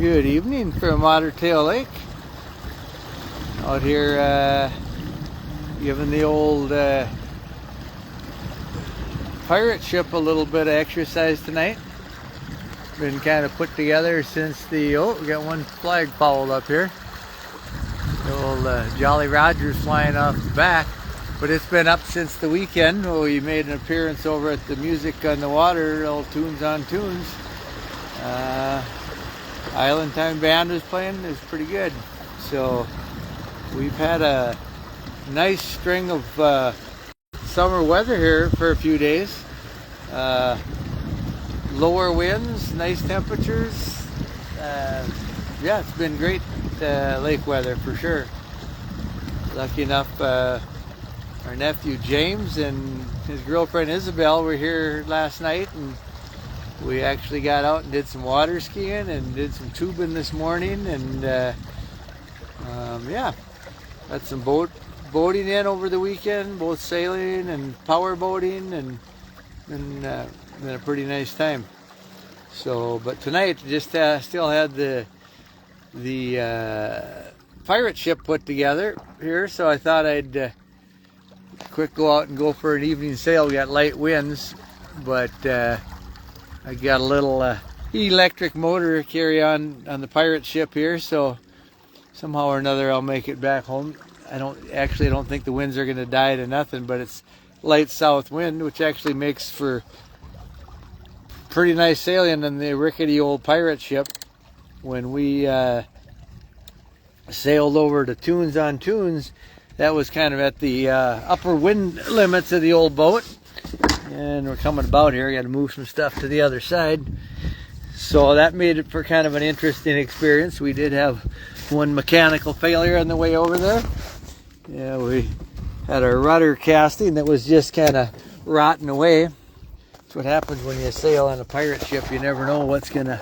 Good evening from Otter Tail Lake. Out here giving the old pirate ship a little bit of exercise tonight. Been kind of put together since we got one flagpole up here. The old Jolly Roger's flying off the back. But it's been up since the weekend. We made an appearance over at the Music on the Water, old Tunes on Tunes. Island Time Band was playing. It was pretty good. So we've had a nice string of summer weather here for a few days. Lower winds, nice temperatures. Yeah, it's been great lake weather for sure. Lucky enough, our nephew James and his girlfriend Isabel were here last night, and we actually got out and did some water skiing and did some tubing this morning, and yeah, got some boating in over the weekend, both sailing and power boating, and been a pretty nice time. So, but tonight just still had the pirate ship put together here, so I thought I'd quick go out and go for an evening sail. We got light winds, but I got a little electric motor carry on the pirate ship here, so somehow or another I'll make it back home. I don't think the winds are going to die to nothing, but it's light south wind, which actually makes for pretty nice sailing on the rickety old pirate ship. When we sailed over to Tunes on Tunes, that was kind of at the upper wind limits of the old boat. And we're coming about here. I got to move some stuff to the other side. So that made it for kind of an interesting experience. We did have one mechanical failure on the way over there. Yeah, we had our rudder casting that was just kind of rotting away. That's what happens when you sail on a pirate ship. You never know what's gonna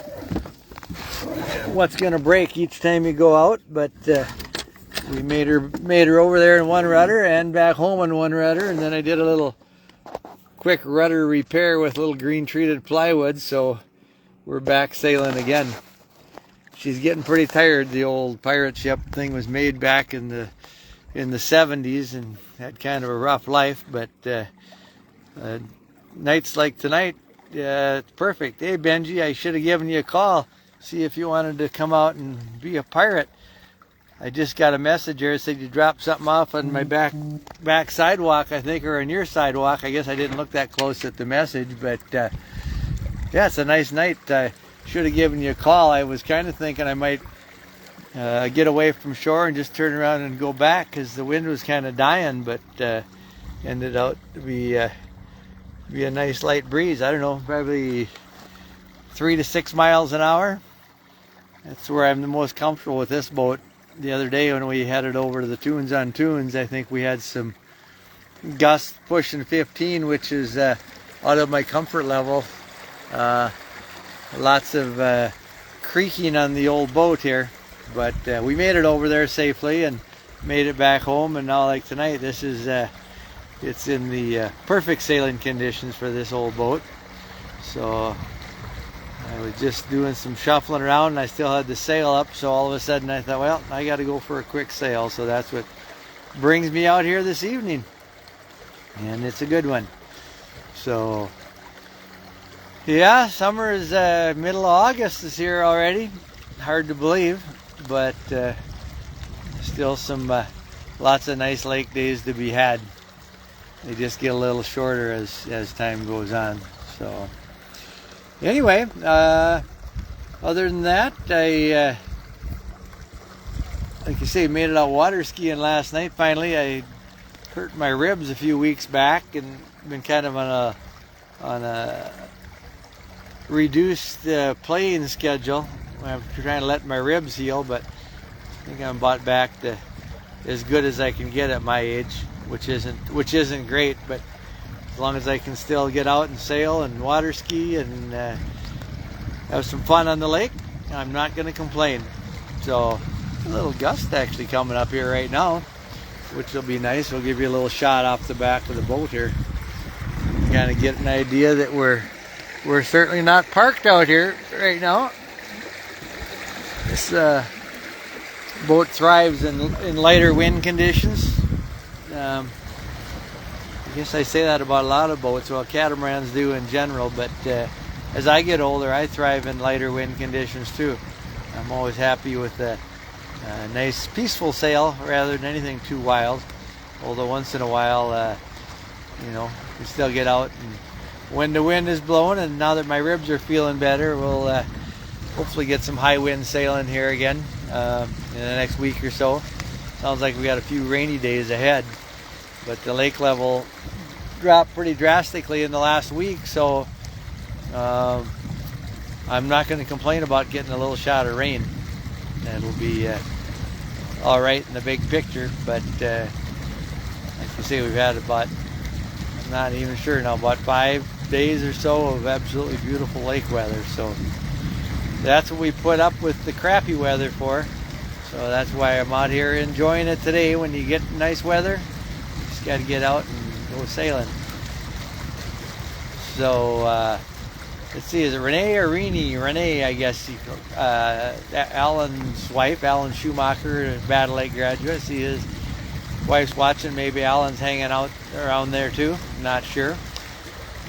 break each time you go out. But we made her over there in one rudder and back home in one rudder, and then I did a little quick rudder repair with little green treated plywood, so we're back sailing again. She's getting pretty tired. The old pirate ship thing was made back in the 70s and had kind of a rough life, but nights like tonight, it's perfect. Hey Benji, I should have given you a call, see if you wanted to come out and be a pirate. I just got a message here that said you dropped something off on my back sidewalk, I think, or on your sidewalk. I guess I didn't look that close at the message, but yeah, it's a nice night. I should have given you a call. I was kind of thinking I might get away from shore and just turn around and go back because the wind was kind of dying, but ended out to be a nice light breeze. I don't know, probably 3 to 6 miles an hour. That's where I'm the most comfortable with this boat. The other day when we headed over to the Tunes on Tunes, I think we had some gusts pushing 15, which is out of my comfort level. Lots of creaking on the old boat here, but we made it over there safely and made it back home. And now, like tonight, this is it's in the perfect sailing conditions for this old boat. So I was just doing some shuffling around and I still had the sail up, so all of a sudden I thought, well, I got to go for a quick sail. So that's what brings me out here this evening, and it's a good one. So yeah, summer is middle of August is here already. Hard to believe, but still some lots of nice lake days to be had. They just get a little shorter as time goes on. So anyway, other than that, I like you say, made it out water skiing last night. Finally, I hurt my ribs a few weeks back and been kind of on a reduced playing schedule. I'm trying to let my ribs heal, but I think I'm about back to as good as I can get at my age, which isn't great, but as long as I can still get out and sail and water ski and have some fun on the lake, I'm not going to complain. So a little gust actually coming up here right now, which will be nice. We'll give you a little shot off the back of the boat here. Kind of get an idea that we're certainly not parked out here right now. This boat thrives in lighter wind conditions. I guess I say that about a lot of boats. Well, catamarans do in general, but as I get older, I thrive in lighter wind conditions too. I'm always happy with a nice, peaceful sail rather than anything too wild. Although once in a while, you know, we still get out, and when the wind is blowing, and now that my ribs are feeling better, we'll hopefully get some high wind sailing here again in the next week or so. Sounds like we got a few rainy days ahead, but the lake level dropped pretty drastically in the last week, so I'm not going to complain about getting a little shot of rain. It'll be all right in the big picture, but like you say, we've had about, I'm not even sure now, about 5 days or so of absolutely beautiful lake weather. So that's what we put up with the crappy weather for. So that's why I'm out here enjoying it today. When you get nice weather, you just got to get out and go sailing. So let's see, is it Renee or Renee, I guess. Alan's wife, Alan Schumacher, a Battle Lake graduate. See, his wife's watching. Maybe Alan's hanging out around there too. Not sure.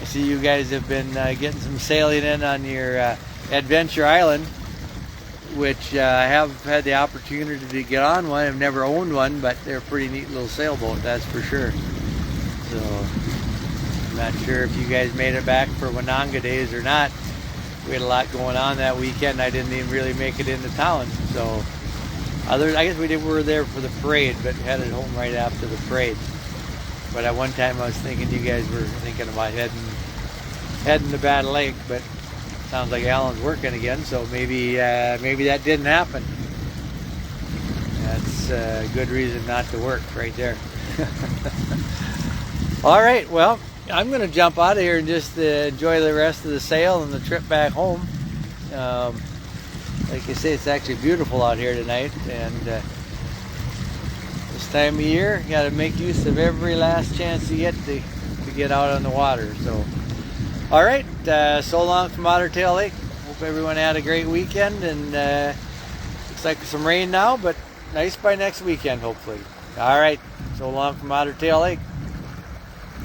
I see you guys have been getting some sailing in on your Adventure Island, which I have had the opportunity to get on one. I've never owned one, but they're a pretty neat little sailboat, that's for sure. So I'm not sure if you guys made it back for Wenonga days or not. We had a lot going on that weekend. I didn't even really make it into town. So I guess we were there for the parade, but headed home right after the parade. But at one time I was thinking you guys were thinking about heading to Battle Lake, but sounds like Alan's working again, so maybe that didn't happen. That's a good reason not to work right there. All right, well, I'm going to jump out of here and just enjoy the rest of the sail and the trip back home. Like I say, it's actually beautiful out here tonight, and this time of year, you got to make use of every last chance you get to get out on the water. So, all right, so long from Otter Tail Lake. Hope everyone had a great weekend, and looks like some rain now, but nice by next weekend, hopefully. All right, so long from Otter Tail Lake.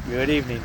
Good evening.